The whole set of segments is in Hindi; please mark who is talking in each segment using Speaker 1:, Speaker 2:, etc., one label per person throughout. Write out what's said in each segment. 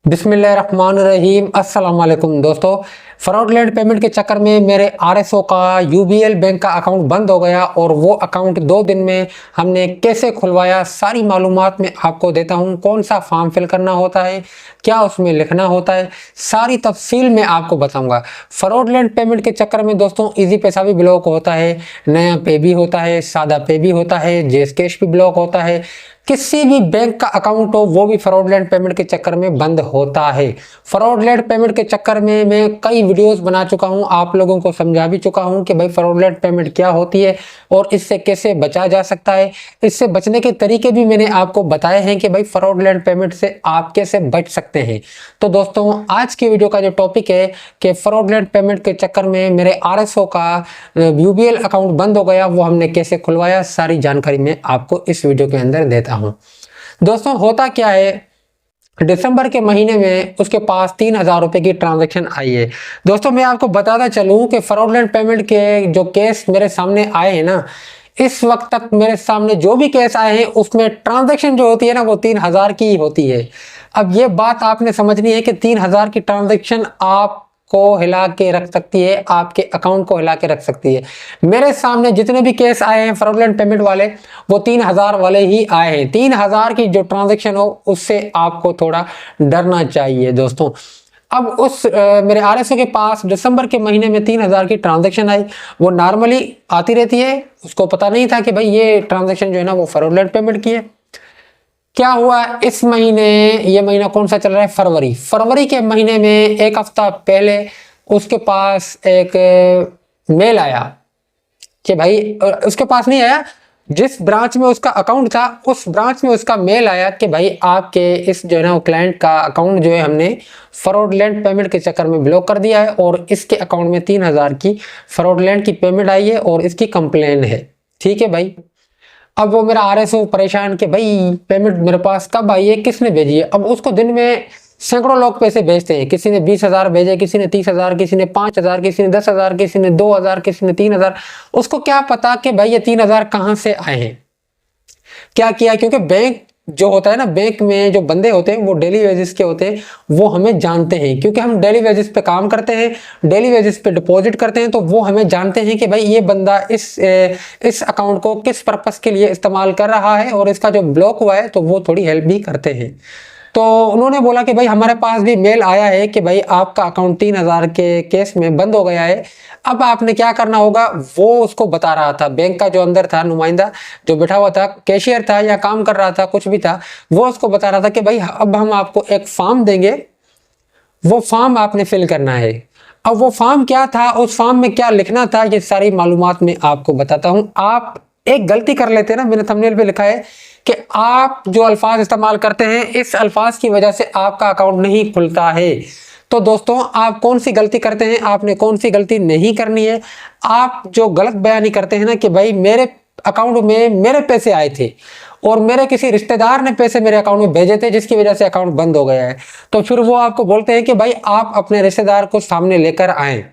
Speaker 1: बिस्मिल्लाहिर्रहमानिर्रहीम। अस्सलाम वालेकुम दोस्तों, फ्रॉडलेंट पेमेंट के चक्कर में मेरे आरएसओ का यूबीएल बैंक का अकाउंट बंद हो गया और वो अकाउंट 2 दिन में हमने कैसे खुलवाया, सारी मालूमात मैं आपको देता हूँ। कौन सा फॉर्म फिल करना होता है, क्या उसमें लिखना होता है, सारी तफसील मैं आपको बताऊंगा। फ्रॉडलेंट पेमेंट के चक्कर में दोस्तों इजी पैसा भी ब्लॉक होता है, नया पे भी होता है, सादा पे भी होता है, जेस कैश भी ब्लॉक होता है। किसी भी बैंक का अकाउंट हो वो भी फ्रॉडलेंट पेमेंट के चक्कर में बंद होता है। फ्रॉडलेंट पेमेंट के चक्कर में मैं कई वीडियोस बना चुका हूं, आप लोगों को समझा भी चुका हूं कि भाई फ्रॉडलेंट पेमेंट क्या होती है और इससे कैसे बचा जा सकता है। इससे बचने के तरीके भी मैंने आपको बताए हैं कि भाई फ्रॉडलेंट पेमेंट से आप कैसे बच सकते हैं। तो दोस्तों आज की वीडियो का जो टॉपिक है कि फ्रॉडलेंट पेमेंट के चक्कर में मेरे आरएसओ का यूबीएल अकाउंट बंद हो गया, वो हमने कैसे खुलवाया, सारी जानकारी मैं आपको इस वीडियो के अंदर देता हूं। दोस्तों होता क्या है, दिसंबर के महीने में उसके पास 3,000 रुपए की ट्रांजैक्शन आई है। दोस्तों मैं आपको बताता चलूं कि फ्रॉडलेंट पेमेंट के जो केस मेरे सामने आए हैं ना, इस वक्त तक मेरे सामने जो भी केस आए हैं उसमें ट्रांजैक्शन जो होती है ना वो 3,000 की ही होती है। अब ये बात आपने समझनी है कि 3,000 की ट्रांजैक्शन आप को हिला के रख सकती है, आपके अकाउंट को हिला के रख सकती है। मेरे सामने जितने भी केस आए हैं फ्रॉडलेंट पेमेंट वाले, वो 3,000 वाले ही आए हैं। 3,000 की जो ट्रांजैक्शन हो उससे आपको थोड़ा डरना चाहिए दोस्तों। अब मेरे आरएसओ के पास दिसंबर के महीने में 3,000 की ट्रांजैक्शन आई। वो नॉर्मली आती रहती है, उसको पता नहीं था कि भाई ये ट्रांजैक्शन जो है ना वो फ्रॉडलेंट पेमेंट की है। क्या हुआ इस महीने, ये महीना कौन सा चल रहा है, फरवरी के महीने में एक हफ्ता पहले उसके पास एक मेल आया कि भाई, उसके पास नहीं आया, जिस ब्रांच में उसका अकाउंट था उस ब्रांच में उसका मेल आया कि भाई आपके इस जो है ना क्लाइंट का अकाउंट जो है हमने फ्रॉडलेंट पेमेंट के चक्कर में ब्लॉक कर दिया है और इसके अकाउंट में 3,000 की फ्रॉडलेंट की पेमेंट आई है और इसकी कंप्लेन है। ठीक है भाई। अब वो मेरा आरएसओ परेशान कि भाई पेमेंट मेरे पास कब आई है, किसने भेजी है। अब उसको दिन में सैकड़ों लोग पैसे भेजते हैं, किसी ने 20,000 भेजे, किसी ने 30,000, किसी ने 5,000, किसी ने 10,000, किसी ने 2,000, किसी ने 3,000। उसको क्या पता कि भाई ये 3,000 कहाँ से आए हैं, क्या किया। क्योंकि बैंक जो होता है ना, बैंक में जो बंदे होते हैं वो डेली वेजेस के होते हैं, वो हमें जानते हैं क्योंकि हम डेली वेजेस पे काम करते हैं, डेली वेजेस पे डिपॉजिट करते हैं। तो वो हमें जानते हैं कि भाई ये बंदा इस अकाउंट को किस पर्पस के लिए इस्तेमाल कर रहा है और इसका जो ब्लॉक हुआ है तो वो थोड़ी हेल्प भी करते हैं। तो उन्होंने बोला कि भाई हमारे पास भी मेल आया है कि भाई आपका अकाउंट 3,000 के केस में बंद हो गया है। अब आपने क्या करना होगा, वो उसको बता रहा था। बैंक का जो अंदर था नुमाइंदा जो बैठा हुआ था, कैशियर था या काम कर रहा था, कुछ भी था, वो उसको बता रहा था कि भाई अब हम आपको एक फॉर्म देंगे, वो फॉर्म आपने फिल करना है। अब वो फॉर्म क्या था, उस फॉर्म में क्या लिखना था, ये सारी मालूमात मैं आपको बताता हूँ। आप एक गलती कर लेते हैं ना, मैंने थंबनेल पे लिखा है कि आप जो अल्फाज इस्तेमाल करते हैं इस अल्फाज की वजह से आपका अकाउंट नहीं खुलता है। तो दोस्तों आप कौन सी गलती करते हैं, आपने कौन सी गलती नहीं करनी है। आप जो गलत बयानी करते हैं ना कि भाई मेरे अकाउंट में मेरे पैसे आए थे और मेरे किसी रिश्तेदार ने पैसे मेरे अकाउंट में भेजे थे जिसकी वजह से अकाउंट बंद हो गया है, तो फिर वो आपको बोलते हैं कि भाई आप अपने रिश्तेदार को सामने लेकर आए।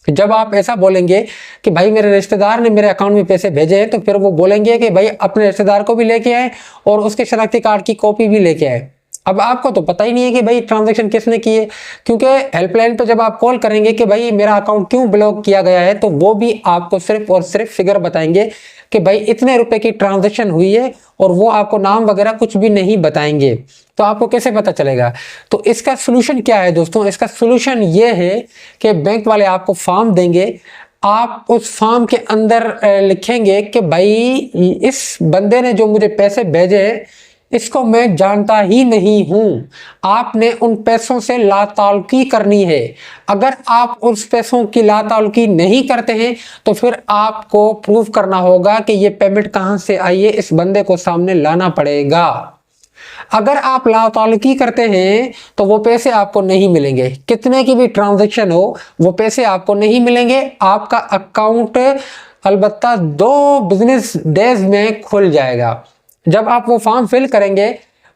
Speaker 1: जब आप ऐसा बोलेंगे कि भाई मेरे रिश्तेदार ने मेरे अकाउंट में पैसे भेजे हैं, तो फिर वो बोलेंगे कि भाई अपने रिश्तेदार को भी लेके आए और उसके शनाख्ती कार्ड की कॉपी भी लेके आए। अब आपको तो पता ही नहीं है कि भाई ट्रांजैक्शन किसने की है, क्योंकि हेल्पलाइन पे जब आप कॉल करेंगे कि भाई मेरा अकाउंट क्यों ब्लॉक किया गया है, तो वो भी आपको सिर्फ और सिर्फ फिगर बताएंगे कि भाई इतने रुपए की ट्रांजैक्शन हुई है और वो आपको नाम वगैरह कुछ भी नहीं बताएंगे। तो आपको कैसे पता चलेगा। तो इसका सोल्यूशन क्या है दोस्तों, इसका सोल्यूशन ये है कि बैंक वाले आपको फॉर्म देंगे, आप उस फॉर्म के अंदर लिखेंगे कि भाई इस बंदे ने जो मुझे पैसे भेजे इसको मैं जानता ही नहीं हूं, आपने उन पैसों से लाताल्लुकी करनी है। अगर आप उस पैसों की लाताल्लुकी नहीं करते हैं तो फिर आपको प्रूफ करना होगा कि ये पेमेंट कहां से आई है, इस बंदे को सामने लाना पड़ेगा। अगर आप लाताल्लुकी करते हैं तो वो पैसे आपको नहीं मिलेंगे, कितने की भी ट्रांजैक्शन हो वो पैसे आपको नहीं मिलेंगे। आपका अकाउंट अलबत्ता 2 बिजनेस डेज में खुल जाएगा। जब आप वो फॉर्म फिल करेंगे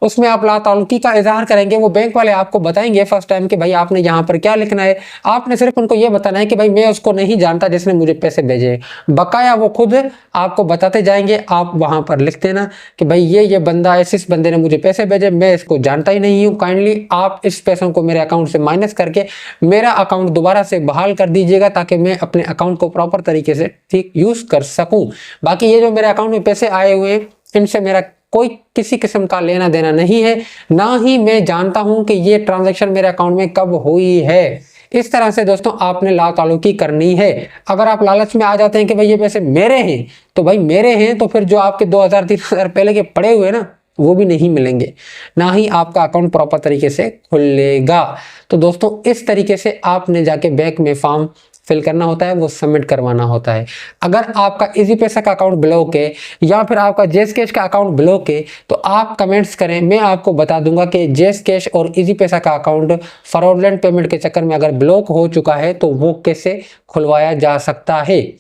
Speaker 1: उसमें आप लाताल्लुकी का इजहार करेंगे, वो बैंक वाले आपको बताएंगे फर्स्ट टाइम कि भाई आपने यहाँ पर क्या लिखना है। आपने सिर्फ उनको ये बताना है कि भाई मैं उसको नहीं जानता जिसने मुझे पैसे भेजे, बकाया वो खुद आपको बताते जाएंगे। आप वहां पर लिख देना कि भाई ये बंदा, इस बंदे ने मुझे पैसे भेजे, मैं इसको जानता ही नहीं हूँ, काइंडली आप इस पैसों को मेरे अकाउंट से माइनस करके मेरा अकाउंट दोबारा से बहाल कर दीजिएगा, ताकि मैं अपने अकाउंट को प्रॉपर तरीके से ठीक यूज कर सकूं। बाकी ये जो मेरे अकाउंट में पैसे आए हुए हैं, इनसे मेरा कोई किसी किस्म का लेना देना नहीं है, ना ही मैं जानता हूं कि ये ट्रांजैक्शन मेरे अकाउंट में कब हुई है। इस तरह से दोस्तों आपने लाताल्लुकी करनी है। अगर आप लालच में आ जाते हैं कि भाई ये पैसे मेरे हैं, तो भाई मेरे हैं, तो फिर जो आपके 2000-3000 पहले के पड़े हुए ना, वो भी नहीं मिलेंगे, ना ही आपका अकाउंट प्रॉपर तरीके से खुलेगा। तो दोस्तों इस तरीके से आपने जाके बैंक में फॉर्म फिल करना होता है, वो सबमिट करवाना होता है। अगर आपका इजी पैसा का अकाउंट ब्लॉक है या फिर आपका जेस कैश का अकाउंट ब्लॉक है, तो आप कमेंट्स करें, मैं आपको बता दूंगा कि जेस कैश और इजी पैसा का अकाउंट फ्रॉडलेंट पेमेंट के चक्कर में अगर ब्लॉक हो चुका है तो वो कैसे खुलवाया जा सकता है।